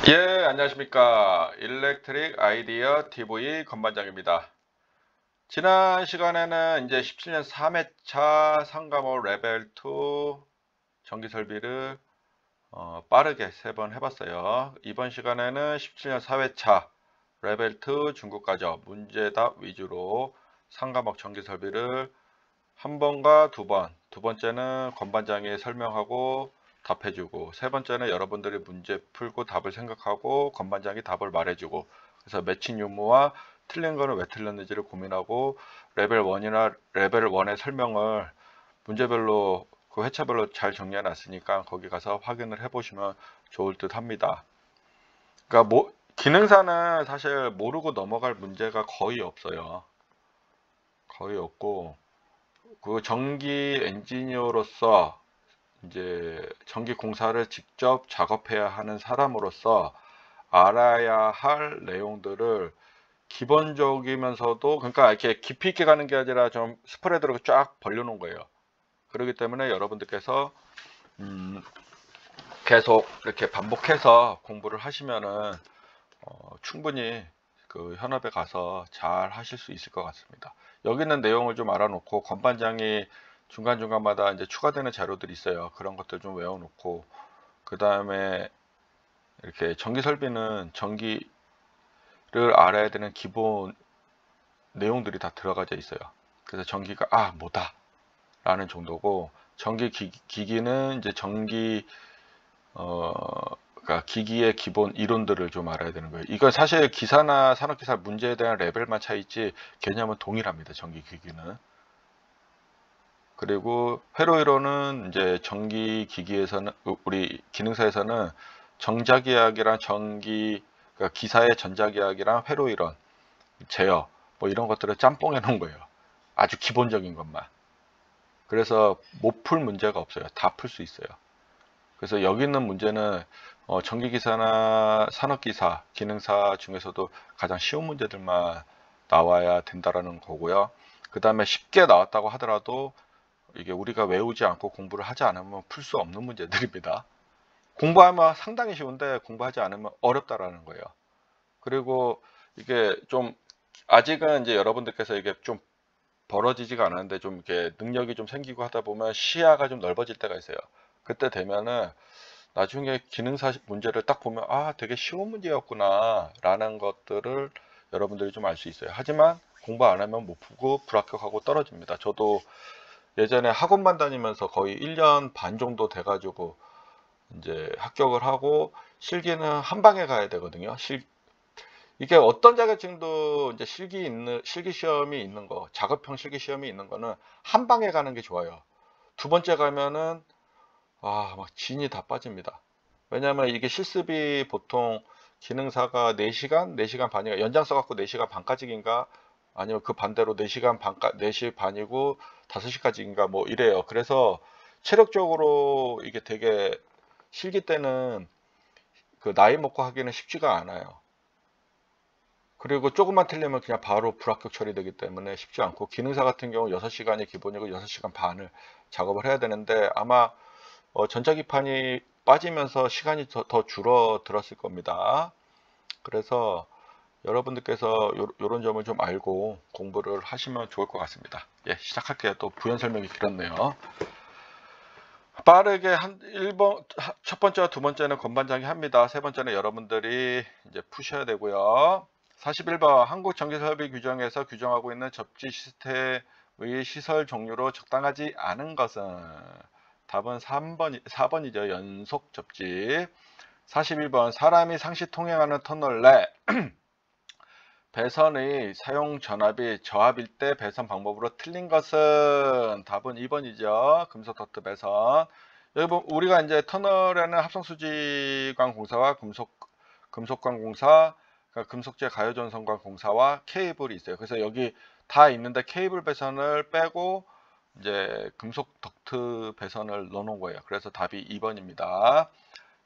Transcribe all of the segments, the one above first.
예, 안녕하십니까. 일렉트릭 아이디어 TV 건반장입니다. 지난 시간에는 이제 17년 3회차 상가모 레벨 2 전기 설비를 빠르게 3번 해봤어요. 이번 시간에는 17년 4회차 레벨 2 중국가죠. 문제답 위주로 상가목 전기 설비를 한 번과 두 번, 두 번째는 건반장이 설명하고 답해주고, 세 번째는 여러분들이 문제 풀고 답을 생각하고 건반장이 답을 말해주고, 그래서 매칭 유무와 틀린 거는 왜 틀렸는지를 고민하고 레벨 1이나 레벨 1의 설명을 문제별로 그 회차별로 잘 정리해 놨으니까 거기 가서 확인을 해 보시면 좋을 듯 합니다. 그러니까 기능사는 사실 모르고 넘어갈 문제가 거의 없어요. 거의 없고, 그 전기 엔지니어로서 이제 전기 공사를 직접 작업해야 하는 사람으로서 알아야 할 내용들을 기본적이면서도, 그러니까 이렇게 깊이 있게 가는 게 아니라 좀 스프레드로 쫙 벌려놓은 거예요. 그렇기 때문에 여러분들께서 계속 이렇게 반복해서 공부를 하시면은 충분히 그 현업에 가서 잘 하실 수 있을 것 같습니다. 여기 있는 내용을 좀 알아놓고 건반장이 중간중간마다 이제 추가되는 자료들이 있어요. 그런 것들 좀 외워놓고, 그 다음에 이렇게 전기 설비는 전기를 알아야 되는 기본 내용들이 다 들어가져 있어요. 그래서 전기가 뭐다 라는 정도고, 전기 기기는 이제 그러니까 기기의 기본 이론들을 좀 알아야 되는 거예요. 이건 사실 기사나 산업기사 문제에 대한 레벨만 차이지 개념은 동일합니다. 전기기기는. 그리고 회로 이론은 이제 전기기기에서는, 우리 기능사에서는 정자기학이랑 그러니까 기사의 전자기학이랑 회로 이론, 제어 뭐 이런 것들을 짬뽕해 놓은 거예요. 아주 기본적인 것만. 그래서 못 풀 문제가 없어요. 다 풀 수 있어요. 그래서 여기 있는 문제는 전기기사나 산업기사, 기능사 중에서도 가장 쉬운 문제들만 나와야 된다라는 거고요. 그 다음에 쉽게 나왔다고 하더라도 이게 우리가 외우지 않고 공부를 하지 않으면 풀 수 없는 문제들입니다. 공부하면 상당히 쉬운데 공부하지 않으면 어렵다라는 거예요. 그리고 이게 좀 아직은 이제 여러분들께서 이게 좀 벌어지지가 않았는데 좀 이렇게 능력이 좀 생기고 하다 보면 시야가 좀 넓어질 때가 있어요. 그때 되면은 나중에 기능사 문제를 딱 보면 되게 쉬운 문제였구나 라는 것들을 여러분들이 좀 알 수 있어요. 하지만 공부 안 하면 못 푸고 불합격하고 떨어집니다. 저도 예전에 학원만 다니면서 거의 1년 반 정도 돼가지고 이제 합격을 하고, 실기는 한 방에 가야 되거든요. 이게 어떤 자격증도 이제 실기 시험이 있는 거, 작업형 실기 시험이 있는 거는 한 방에 가는 게 좋아요. 두 번째 가면은 막 진이 다 빠집니다. 왜냐하면 이게 실습이 보통 기능사가 4시간, 4시간 반인가, 연장 써갖고 4시간 반까지인가, 아니면 그 반대로 4시간 반까, 4시 반이고 5시까지인가 뭐 이래요. 그래서 체력적으로 이게 되게 실기 때는 그 나이 먹고 하기는 쉽지가 않아요. 그리고 조금만 틀리면 그냥 바로 불합격 처리되기 때문에 쉽지 않고, 기능사 같은 경우 6시간이 기본이고 6시간 반을 작업을 해야 되는데, 아마 전자기판이 빠지면서 시간이 더 줄어들었을 겁니다. 그래서 여러분들께서 요런 점을 좀 알고 공부를 하시면 좋을 것 같습니다. 예, 시작할게요. 또 부연 설명이 길었네요. 빠르게 첫 번째와 두 번째는 건반장이 합니다. 세 번째는 여러분들이 이제 푸셔야 되고요. 41번 한국전기설비 규정에서 규정하고 있는 접지 시스템의 시설 종류로 적당하지 않은 것은, 답은 4번이죠. 연속 접지. 42번 사람이 상시 통행하는 터널 내 배선의 사용 전압이 저압일 때 배선 방법으로 틀린 것은, 답은 2번이죠. 금속 덕트 배선. 여기 보면 우리가 이제 터널에는 합성수지관 공사와 금속관 공사, 그러니까 금속재 가요전선관 공사와 케이블이 있어요. 그래서 여기 다 있는데 케이블 배선을 빼고 이제 금속 덕트 배선을 넣어놓은 거예요. 그래서 답이 2번입니다.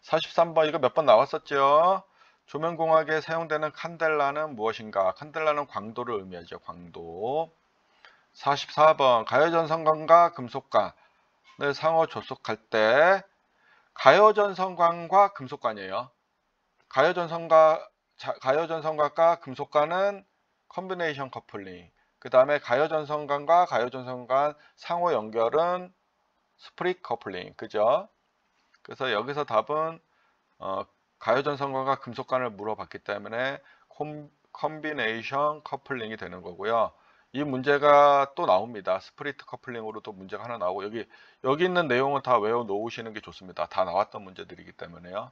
43번 이거 몇 번 나왔었죠. 조명공학에 사용되는 칸델라는 무엇인가? 칸델라는 광도를 의미하죠. 광도. 44번 가요전선관과 금속관을 상호 조속할 때, 가요전선관과 금속관이에요. 가요전선관과 금속관은 컨비네이션 커플링. 그 다음에 가요전선관과 가요전선관 상호 연결은 스프릿 커플링. 그죠? 그래서 여기서 답은 가요전선관과 금속관을 물어봤기 때문에 컨비네이션 커플링이 되는 거고요. 이 문제가 또 나옵니다. 스프리트 커플링으로 또 문제가 하나 나오고, 여기 있는 내용은 다 외워 놓으시는 게 좋습니다. 다 나왔던 문제들이기 때문에요.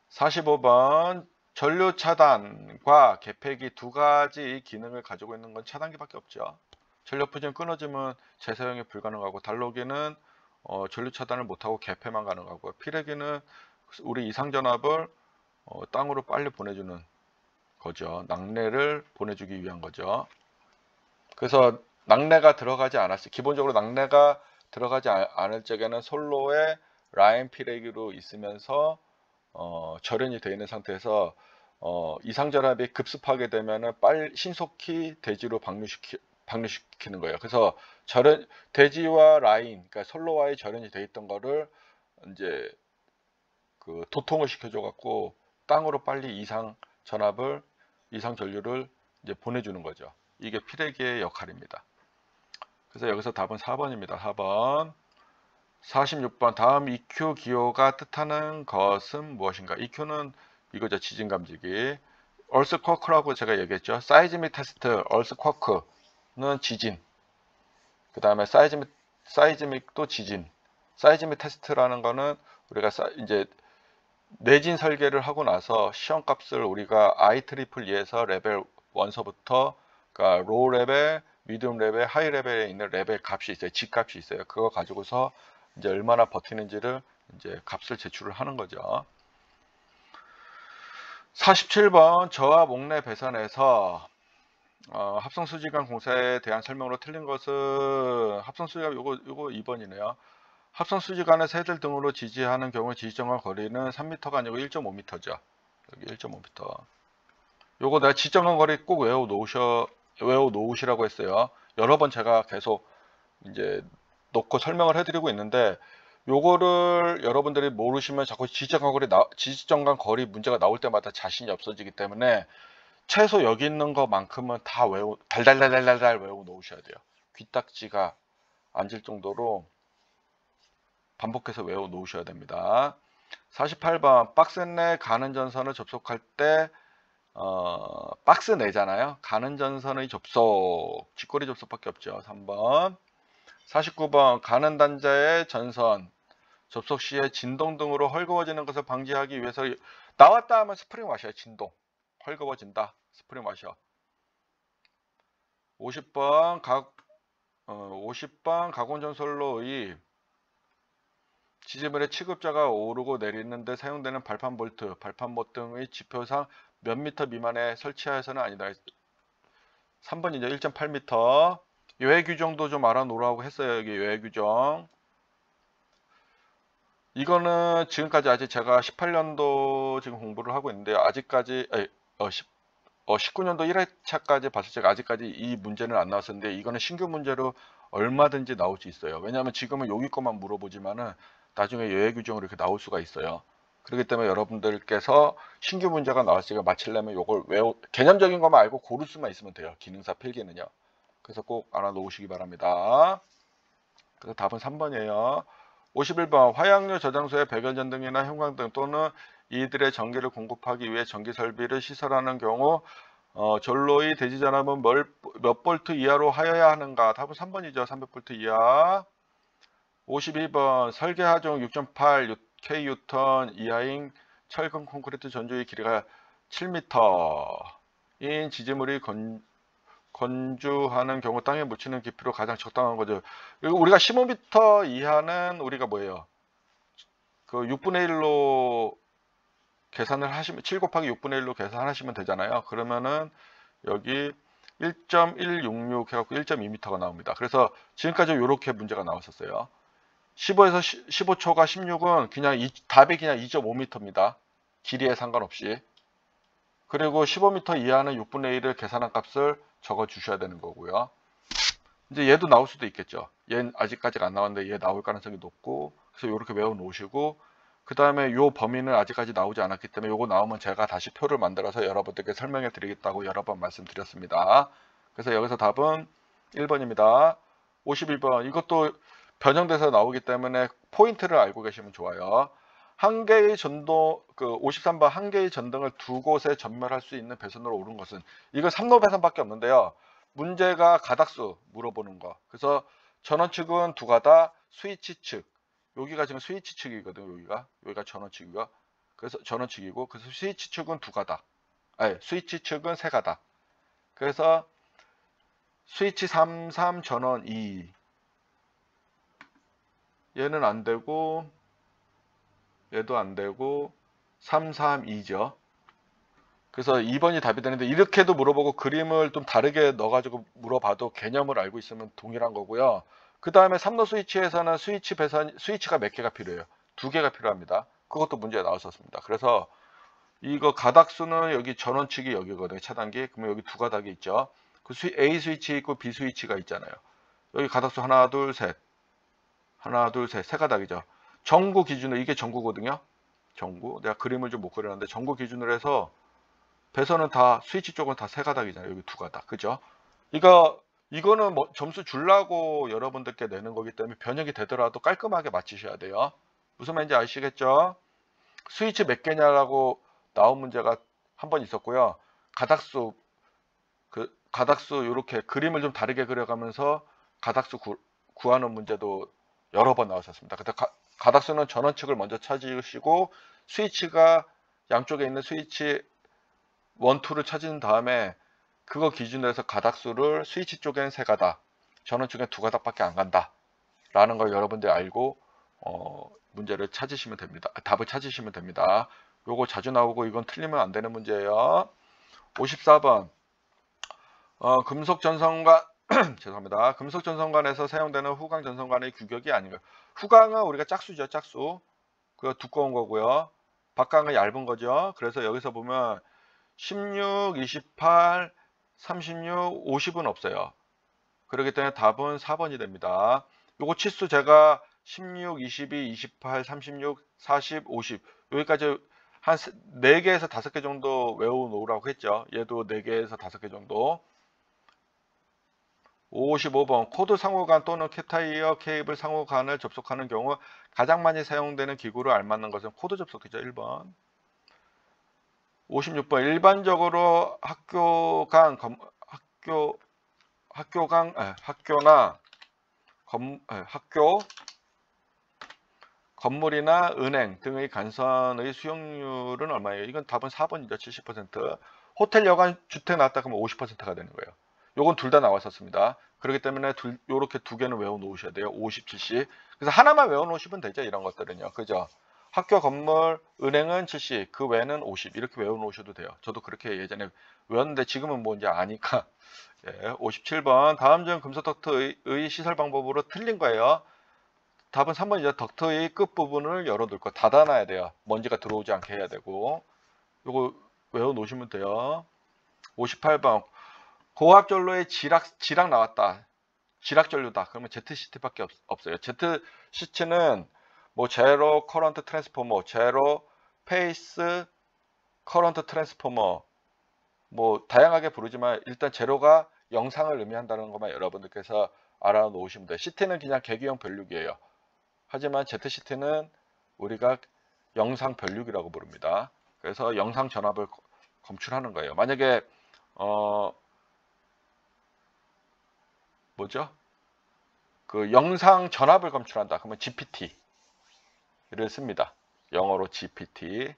45번 전류 차단과 개폐기 두 가지 기능을 가지고 있는 건 차단기밖에 없죠. 전력 부진 끊어지면 재사용이 불가능하고, 단로기는 전류 차단을 못하고 개폐만 가능하고요. 피레기는 우리 이상전압을 땅으로 빨리 보내주는 거죠. 낙뢰를 보내주기 위한 거죠. 그래서 낙뢰가 들어가지 않았어요. 기본적으로 낙뢰가 들어가지 않을 적에는 솔로에 라인 피레기로 있으면서 절연이 되어 있는 상태에서 이상전압이 급습하게 되면은 신속히 대지로 방류시키는 거예요. 그래서 대지와 라인, 그러니까 솔로와의 절연이 되어 있던 거를 이제 그 도통을 시켜줘 갖고 땅으로 빨리 이상 전류를 이제 보내주는 거죠. 이게 피레기의 역할입니다. 그래서 여기서 답은 4번입니다. 4번. 46번. 다음 EQ 기호가 뜻하는 것은 무엇인가? EQ는 이거죠. 지진 감지기. 얼스쿼크라고 제가 얘기했죠. 사이즈믹 테스트, 얼스쿼크는 지진. 그 다음에 사이즈믹도 지진. 사이즈믹 테스트라는 거는 우리가 이제 내진 설계를 하고 나서 시험값을 우리가 IEEE에서 레벨 1서부터, 그러니까 로우 레벨, 미디움 레벨, 하이 레벨에 있는 레벨 값이 있어요. G값이 있어요. 그거 가지고서 이제 얼마나 버티는지를 이제 값을 제출을 하는 거죠. 47번 저하 목내 배선에서 합성수지관 공사에 대한 설명으로 틀린 것은 합성수지관 요거 2번이네요. 합성수지관의 새들 등으로 지지하는 경우 지지정관 거리는 3m가 아니고 1.5m죠. 여기 1.5m. 요거 내가 지지정관 거리 꼭 외워 놓으시라고 했어요. 여러 번 제가 계속 이제 놓고 설명을 해드리고 있는데, 요거를 여러분들이 모르시면 자꾸 지지정관 거리 문제가 나올 때마다 자신이 없어지기 때문에 최소 여기 있는 것만큼은 다 달달달달달 외워 놓으셔야 돼요. 귀딱지가 앉을 정도로 반복해서 외워 놓으셔야 됩니다. 48번 박스 내 가는 전선을 접속할 때 박스 내잖아요. 가는 전선의 접속, 쥐꼬리 접속밖에 없죠. 3번. 49번 가는 단자의 전선 접속 시에 진동 등으로 헐거워지는 것을 방지하기 위해서 나왔다 하면 스프링 와셔요. 진동 헐거워진다, 스프링 와셔. 50번 가공전선로의 지지물의 취급자가 오르고 내리는데 사용되는 발판 볼트, 발판 등의 지표상 몇 미터 미만에 설치하여서는 아니다. 3번이죠. 1.8m. 요해 규정도 좀 알아놓으라고 했어요. 여기 요해 규정. 이거는 지금까지 아직 제가 18년도 지금 공부를 하고 있는데, 아직까지 19년도 1회차까지 봤을 때 아직까지 이 문제는 안 나왔었는데, 이거는 신규 문제로 얼마든지 나올 수 있어요. 왜냐하면 지금은 여기 것만 물어보지만은 나중에 요해 규정으로 이렇게 나올 수가 있어요. 그렇기 때문에 여러분들께서 신규 문제가 나왔을 때 맞추려면 요걸 개념적인 것만 알고 고를 수만 있으면 돼요. 기능사 필기는요. 그래서 꼭 알아놓으시기 바랍니다. 그래서 답은 3번이에요. 51번 화약류 저장소의 백열전등이나 형광등 또는 이들의 전기를 공급하기 위해 전기 설비를 시설하는 경우 전로의 대지전압은 몇 볼트 이하로 하여야 하는가? 답은 3번이죠. 300볼트 이하. 52번 설계하종 6.8 K뉴턴 이하인 철근 콘크리트 전조의 길이가 7m인 지지물이 건조하는 경우 땅에 묻히는 깊이로 가장 적당한 거죠. 우리가 15m 이하는 우리가 뭐예요? 그 6분의 1로 계산을 하시면 7 곱하기 6분의 1로 계산하시면 되잖아요. 그러면은 여기 1.166 해갖고 1.2m가 나옵니다. 그래서 지금까지 이렇게 문제가 나왔었어요. 15에서 15초가 16은 그냥 답이 그냥 2.5m입니다. 길이에 상관없이. 그리고 15m 이하는 6분의 1을 계산한 값을 적어 주셔야 되는 거고요. 이제 얘도 나올 수도 있겠죠. 얘는 아직까지 안 나왔는데 얘 나올 가능성이 높고, 그래서 이렇게 외워 놓으시고, 그 다음에 요 범위는 아직까지 나오지 않았기 때문에 요거 나오면 제가 다시 표를 만들어서 여러분들께 설명해 드리겠다고 여러 번 말씀드렸습니다. 그래서 여기서 답은 1번입니다. 51번 이것도 변형돼서 나오기 때문에 포인트를 알고 계시면 좋아요. 한 개의 전동 53번 한 개의 전등을 두 곳에 전멸할 수 있는 배선으로 오른 것은 이거 3로 배선밖에 없는데요. 문제가 가닥수 물어보는 거. 그래서 전원 측은 두 가닥, 스위치 측 여기가 지금 스위치 측이거든요. 여기가 전원 측이고 그래서 전원 측이고 그래서 스위치 측은 두 가닥. 아니, 스위치 측은 세 가닥. 그래서 스위치 33 전원 2 얘는 안 되고 얘도 안 되고 332죠. 그래서 2번이 답이 되는데 이렇게도 물어보고 그림을 좀 다르게 넣어가지고 물어봐도 개념을 알고 있으면 동일한 거고요. 그 다음에 3로 스위치에서는 스위치가 몇 개가 필요해요? 2개가 필요합니다. 그것도 문제에 나왔었습니다. 그래서 이거 가닥수는 여기 전원 측이 여기거든요. 차단기. 그러면 여기 두 가닥이 있죠. 그 A 스위치 있고 B 스위치가 있잖아요. 여기 가닥수 하나, 둘, 셋. 하나, 둘, 셋. 세 가닥이죠. 전구 기준으로 이게 전구거든요. 전구. 내가 그림을 좀 못 그렸는데 전구 기준으로 해서 배선은 다 스위치 쪽은 다 세 가닥이잖아요. 여기 두 가닥. 그죠? 이거는 뭐 점수 주려고 여러분들께 내는 거기 때문에 변형이 되더라도 깔끔하게 맞히셔야 돼요. 무슨 말인지 아시겠죠? 스위치 몇 개냐라고 나온 문제가 한 번 있었고요. 가닥수 이렇게 그림을 좀 다르게 그려가면서 가닥수 구하는 문제도 여러 번 나왔었습니다. 근데 가닥수는 전원 측을 먼저 찾으시고 스위치가 양쪽에 있는 스위치 1, 2를 찾은 다음에 그거 기준으로 해서 가닥수를 스위치 쪽에는 세 가닥, 전원 쪽에 두 가닥밖에 안 간다 라는 걸 여러분들이 알고 문제를 찾으시면 됩니다. 답을 찾으시면 됩니다. 요거 자주 나오고 이건 틀리면 안 되는 문제예요. 54번 금속 전선관 죄송합니다. 금속 전선관에서 사용되는 후광 전선관의 규격이 아닌가. 후광은 우리가 짝수죠. 짝수. 그거 두꺼운 거고요. 박광은 얇은 거죠. 그래서 여기서 보면 16, 28, 36, 50은 없어요. 그렇기 때문에 답은 4번이 됩니다. 요거 치수 제가 16, 22, 28, 36, 40, 50 여기까지 한 4개에서 5개 정도 외워놓으라고 했죠. 얘도 4개에서 5개 정도. 55번 코드 상호간 또는 캡타이어 케이블 상호간을 접속하는 경우 가장 많이 사용되는 기구를 알맞는 것은 코드 접속기죠. 1번. 56번 일반적으로 학교, 건물이나 은행 등의 간선의 수용률은 얼마예요? 이건 답은 4번이죠. 70%. 호텔, 여관, 주택 나왔다 그러면 50%가 되는 거예요. 요건 둘 다 나왔었습니다. 그렇기 때문에 요렇게 두 개는 외워 놓으셔야 돼요. 50, 70. 그래서 하나만 외워 놓으시면 되죠. 이런 것들은요. 그죠? 학교, 건물, 은행은 70, 그 외에는 50 이렇게 외워 놓으셔도 돼요. 저도 그렇게 예전에 외웠는데 지금은 뭐 이제 아니까. 예, 57번 다음 중 금속 덕트의 시설 방법으로 틀린 거예요. 답은 3번이죠. 덕트의 끝부분을 열어둘 거. 닫아놔야 돼요. 먼지가 들어오지 않게 해야 되고. 요거 외워 놓으시면 돼요. 58번 고압전로의 지락 나왔다. 지락전류다. 그러면 ZCT밖에 없어요. ZCT는 뭐 제로 커런트 트랜스포머, 제로 페이스 커런트 트랜스포머 뭐 다양하게 부르지만 일단 제로가 영상을 의미한다는 것만 여러분들께서 알아놓으시면 돼요. CT는 그냥 계기형 변류기예요. 하지만 ZCT는 우리가 영상 변류기라고 부릅니다. 그래서 영상 전압을 검출하는 거예요. 만약에 그 영상 전압을 검출한다. 그러면 GPT를 씁니다. 영어로 GPT.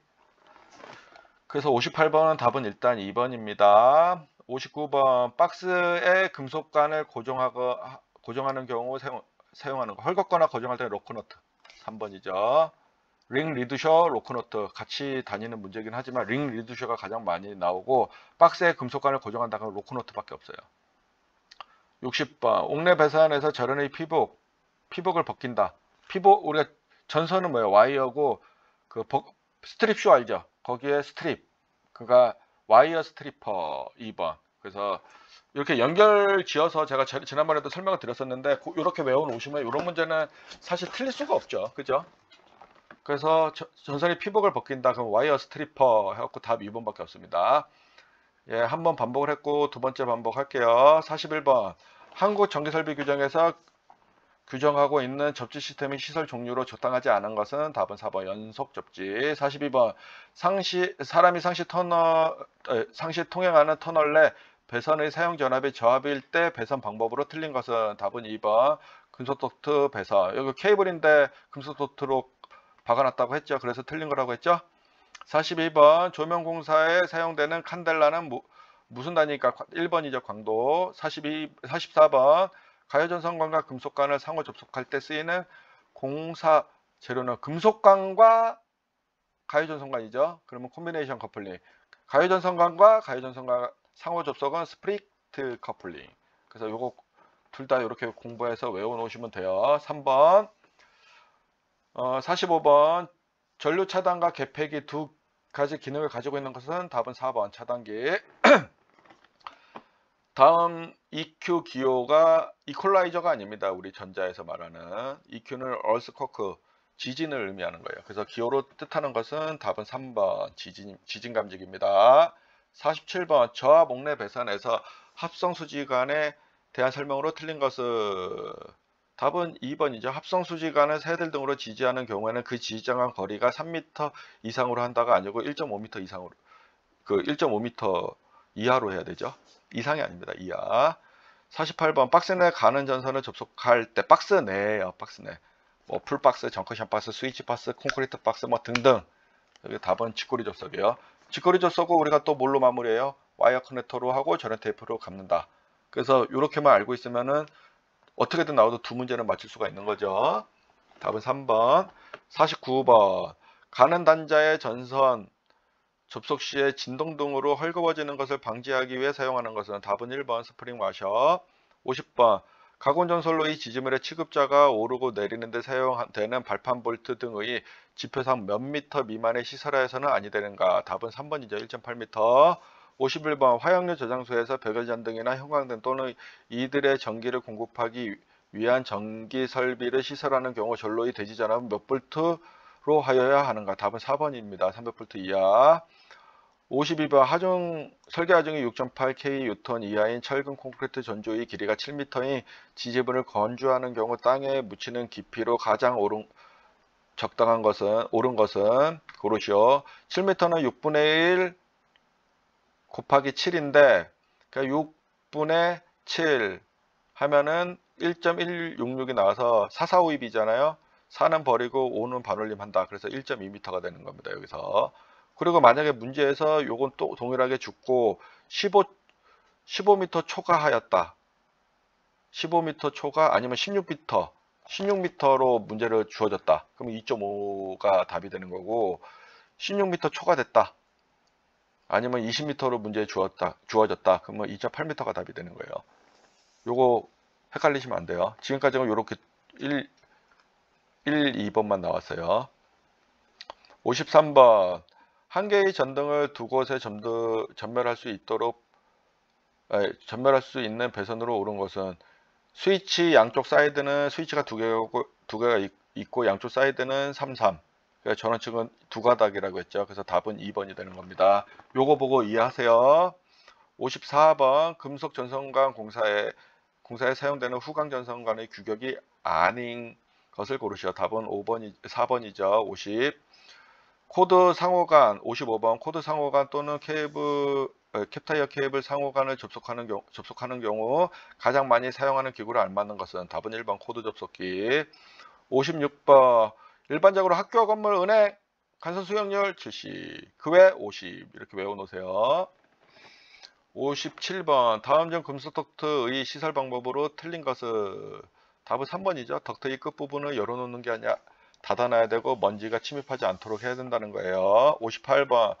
그래서 58번은 답은 일단 2번입니다. 59번 박스에 금속관을 고정하는 경우 사용하는 거. 헐겁거나 고정할 때 로커너트. 3번이죠. 링 리두셔, 로커너트 같이 다니는 문제긴 하지만 링 리두셔가 가장 많이 나오고 박스에 금속관을 고정한다 그러면 로커너트밖에 없어요. 60번 옥내 배선에서 절연의 피복을 벗긴다. 우리가 전선은 뭐예요? 와이어고 그 스트립쇼 알죠? 거기에 스트립 그가 와이어 스트리퍼 2번. 그래서 이렇게 연결 지어서 제가 지난번에도 설명을 드렸었는데 이렇게 외워 놓으시면 이런 문제는 사실 틀릴 수가 없죠. 그죠? 그래서 전선이 피복을 벗긴다. 그럼 와이어 스트리퍼 해갖고 답 2번밖에 없습니다. 예, 한 번 반복을 했고 두 번째 반복할게요. 41번. 한국 전기설비 규정에서 규정하고 있는 접지 시스템의 시설 종류로 적당하지 않은 것은 답은 4번 연속 접지. 42번. 사람이 상시 통행하는 터널 내 배선의 사용 전압이 저압일 때 배선 방법으로 틀린 것은 답은 2번 금속 덕트 배선. 여기 케이블인데 금속 덕트로 박아놨다고 했죠. 그래서 틀린 거라고 했죠. 42번 조명공사에 사용되는 칸델라는 무슨 단위일까? 1번이죠. 광도. 44번 가요전선관과 금속관을 상호 접속할 때 쓰이는 공사 재료는 금속관과 가요전선관이죠. 그러면 콤비네이션 커플링. 가요전선관과 가요전선관 상호 접속은 스프리트 커플링. 그래서 요거 둘 다 이렇게 공부해서 외워 놓으시면 돼요. 3번 45번 전류 차단과 개폐기 두 가지 기능을 가지고 있는 것은 답은 4번 차단기. 다음 EQ 기호가 이퀄라이저가 아닙니다. 우리 전자에서 말하는 EQ는 얼스쿼크 지진을 의미하는 거예요. 그래서 기호로 뜻하는 것은 답은 3번 지진 감지기입니다. 47번 저하 목내 배선에서 합성 수지관에 대한 설명으로 틀린 것은 답은 2번이죠. 합성 수지관을 새들 등으로 지지하는 경우에는 그 지지장간 거리가 3m 이상으로 한다가 아니고 1.5m 이상으로 1.5m 이하로 해야 되죠. 이상이 아닙니다. 이하. 48번 박스 내 가는 전선을 접속할 때 박스 내예요. 박스 내. 뭐 풀박스, 정커션 박스, 스위치 박스, 콘크리트 박스 뭐 등등. 여기 답은 직거리 접속이에요. 직거리 접속은 우리가 또 뭘로 마무리해요? 와이어 커넥터로 하고 전원 테이프로 감는다. 그래서 이렇게만 알고 있으면은 어떻게든 나와도 두 문제는 맞출 수가 있는 거죠. 답은 3번. 49번 가는 단자의 전선 접속 시에 진동 등으로 헐거워지는 것을 방지하기 위해 사용하는 것은 답은 1번 스프링 와셔. 50번 가공전선로 이 지지물의 취급자가 오르고 내리는데 사용되는 발판 볼트 등의 지표상 몇 미터 미만의 시설하에서는 아니 되는가? 답은 3번이죠. 1.8m. 51번 화약류 저장소에서 백열전 등이나 형광등 또는 이들의 전기를 공급하기 위한 전기 설비를 시설하는 경우 전로의 대지 전압은 몇 볼트로 하여야 하는가? 답은 4번입니다. 300볼트 이하. 52번 설계 하중이 6.8 kN 이하인 철근 콘크리트 전조의 길이가 7m인 지지분을 건조하는 경우 땅에 묻히는 깊이로 가장 적당한 것은 옳은 것은 고르시오. 7m는 6분의 1 곱하기 7인데 그러니까 6분의 7 하면은 1.166이 나와서 445입이잖아요. 4는 버리고 5는 반올림한다. 그래서 1.2m가 되는 겁니다. 여기서. 그리고 만약에 문제에서 요건 또 동일하게 줍고 15m 초과하였다. 15m 초과 아니면 16m로 문제를 주어졌다. 그럼 2.5가 답이 되는 거고 16m 초과됐다. 아니면 20m로 문제 주어졌다. 그러면 2.8m가 답이 되는 거예요. 요거 헷갈리시면 안 돼요. 지금까지는 요렇게 1, 2번만 나왔어요. 53번 한 개의 전등을 두 곳에 전멸할 수 있는 배선으로 오른 것은 스위치 양쪽 사이드는 스위치가 두 개가 있고 양쪽 사이드는 33. 그러니까 전원측은 두 가닥이라고 했죠. 그래서 답은 2번이 되는 겁니다. 요거 보고 이해하세요. 54번 금속 전선관 공사에 사용되는 후광 전선관의 규격이 아닌 것을 고르시오. 답은 4번이죠. 50. 코드 상호간 55번 코드 상호간 또는 캡타이어 케이블 상호간을 접속하는 경우 가장 많이 사용하는 기구를 알맞는 것은 답은 1번 코드 접속기. 56번 일반적으로 학교 건물 은행 간선 수용률 70 그 외 50 이렇게 외워 놓으세요. 57번 다음 중 금속 덕트의 시설 방법으로 틀린 것은 답은 3번이죠. 덕트의 끝부분을 열어놓는 게 아니라 닫아놔야 되고 먼지가 침입하지 않도록 해야 된다는 거예요. 58번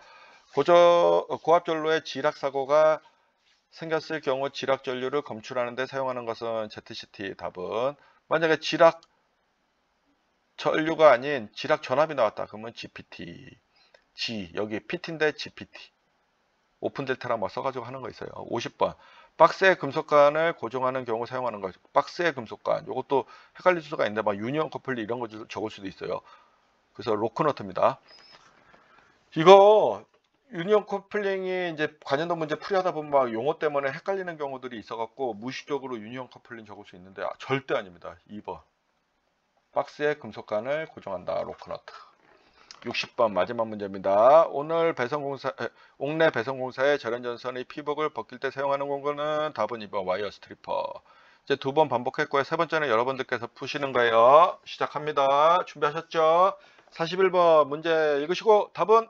고압전로에 지락사고가 생겼을 경우 지락전류를 검출하는 데 사용하는 것은 ZCT. 답은 만약에 지락 전류가 아닌 지락 전압이 나왔다. 그러면 GPT. 여기 PT인데 GPT. 오픈 델타랑 뭐 써가지고 하는 거 있어요. 50번 박스의 금속관을 고정하는 경우 사용하는 거. 박스의 금속관. 이것도 헷갈릴 수가 있는데 막 유니온 커플리 이런 거 적을 수도 있어요. 그래서 로크너트입니다. 이거 유니온 커플링이 이제 관련도 문제 풀이하다 보면 막 용어 때문에 헷갈리는 경우들이 있어갖고 무의식적으로 유니온 커플링 적을 수 있는데 절대 아닙니다. 2번 박스에 금속관을 고정한다. 로크너트. 60번 마지막 문제입니다. 오늘 옥내 배선공사의 절연전선의 피복을 벗길 때 사용하는 공구는 답은 2번 와이어 스트리퍼. 이제 2번 반복했고요. 세 번째는 여러분들께서 푸시는 거예요. 시작합니다. 준비하셨죠? 41번 문제 읽으시고 답은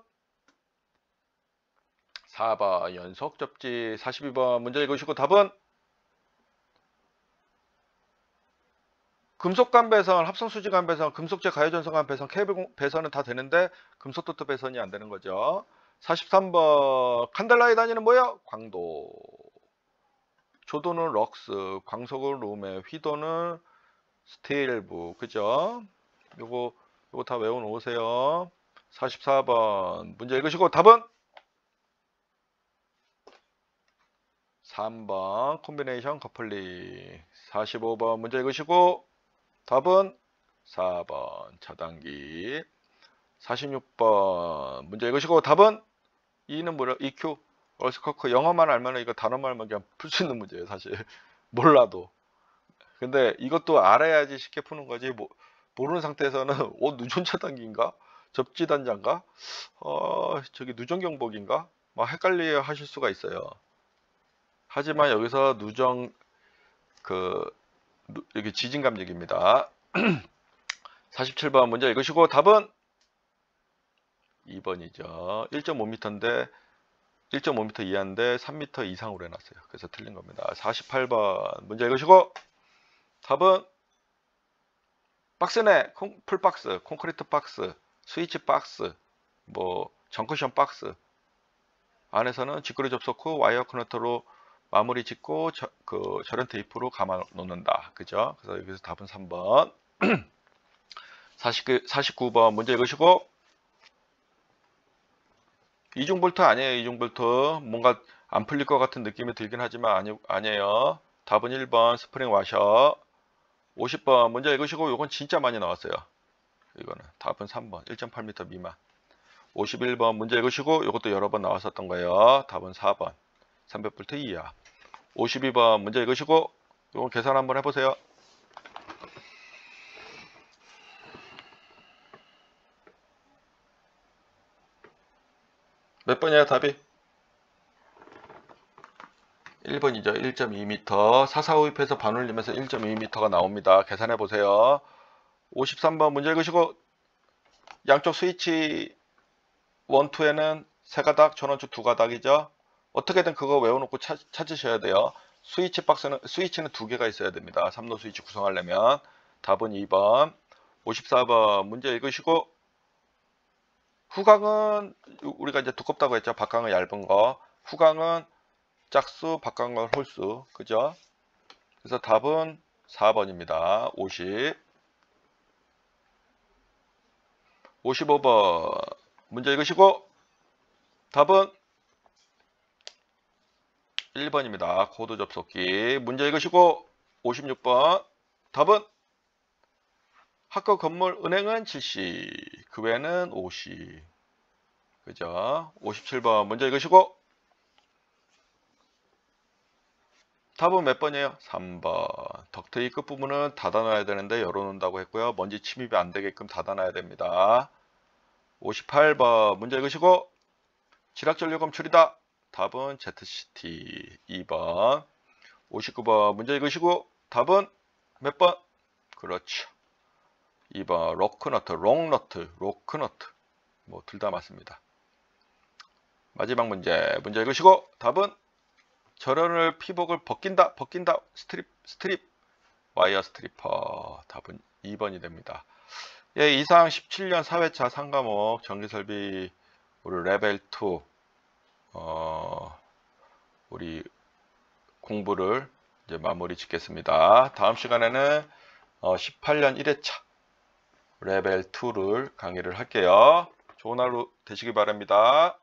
4번 연속 접지. 42번 문제 읽으시고 답은 금속관 배선, 합성수지관 배선, 금속재 가해전선관 배선, 케이블 배선은 다 되는데 금속도트 배선이 안 되는 거죠. 43번 칸델라의 단위는 뭐야? 광도. 조도는 럭스, 광속은 룸에, 휘도는 스테일부. 그죠? 요거 다 외워놓으세요. 44번 문제 읽으시고 답은 3번 콤비네이션 커플링. 45번 문제 읽으시고 답은 4번 차단기. 46번 문제 읽으시고 답은 2는 뭐라? EQ 얼스커크. 영어만 알면 이거 단어만 알면 그냥 풀 수 있는 문제예요 사실. 몰라도. 근데 이것도 알아야지 쉽게 푸는 거지. 모르는 상태에서는 누전 차단기인가? 접지 단자인가? 저기 누전 경보기인가? 막 헷갈려 하실 수가 있어요. 하지만 여기서 누정 여기 지진 감지기입니다. 47번 문제 읽으시고 답은 2번이죠. 1.5m인데 1.5m 이하인데 3m 이상으로 해놨어요. 그래서 틀린 겁니다. 48번 문제 읽으시고 답은 박스네. 풀박스, 콘크리트 박스, 스위치 박스, 뭐 정커션 박스 안에서는 직거래 접속 후 와이어 커넥터로 마무리 짓고 절연 테이프로 감아 놓는다. 그죠? 그래서 여기서 답은 3번. 49번 문제 읽으시고 이중볼트 아니에요. 이중볼트. 뭔가 안 풀릴 것 같은 느낌이 들긴 하지만 아니에요. 답은 1번 스프링 와셔. 50번 문제 읽으시고 이건 진짜 많이 나왔어요. 이거는 답은 3번 1.8m 미만. 51번 문제 읽으시고 이것도 여러 번 나왔었던 거예요. 답은 4번 300V 이하. 52번 문제 읽으시고 이건 계산 한번 해보세요. 몇 번이에요 답이? 1번이죠. 1.2m. 44호입해서 반올림해서 1.2m가 나옵니다. 계산해 보세요. 53번 문제 읽으시고 양쪽 스위치 1, 2에는 3가닥, 전원축 2가닥이죠. 어떻게든 그거 외워놓고 찾으셔야 돼요. 스위치는 2개가 있어야 됩니다. 3로 스위치 구성하려면. 답은 2번. 54번 문제 읽으시고 후광은 우리가 이제 두껍다고 했죠. 박광은 얇은 거. 후광은 짝수, 박광은 홀수. 그죠? 그래서 답은 4번입니다. 55번 문제 읽으시고 답은 1번입니다. 코드 접속기. 문제 읽으시고 56번 답은 학교 건물 은행은 7시, 그 외에는 5시. 그죠? 57번 문제 읽으시고 답은 몇 번이에요? 3번. 덕트의 끝부분은 닫아놔야 되는데 열어놓는다고 했고요. 먼지 침입이 안 되게끔 닫아놔야 됩니다. 58번 문제 읽으시고 지락전류금 줄이다. 답은 ZCT 2번. 59번 문제 읽으시고 답은 몇 번? 그렇죠. 2번 로크너트, 롱너트, 로크너트. 뭐 둘 다 맞습니다. 마지막 문제 읽으시고 답은 절연을 피복을 벗긴다. 스트립 와이어 스트리퍼. 답은 2번이 됩니다. 예, 이상 17년 4회차 상과목 전기설비 우리 레벨 2 우리 공부를 이제 마무리 짓겠습니다. 다음 시간에는 18년 1회차 레벨 2를 강의를 할게요. 좋은 하루 되시기 바랍니다.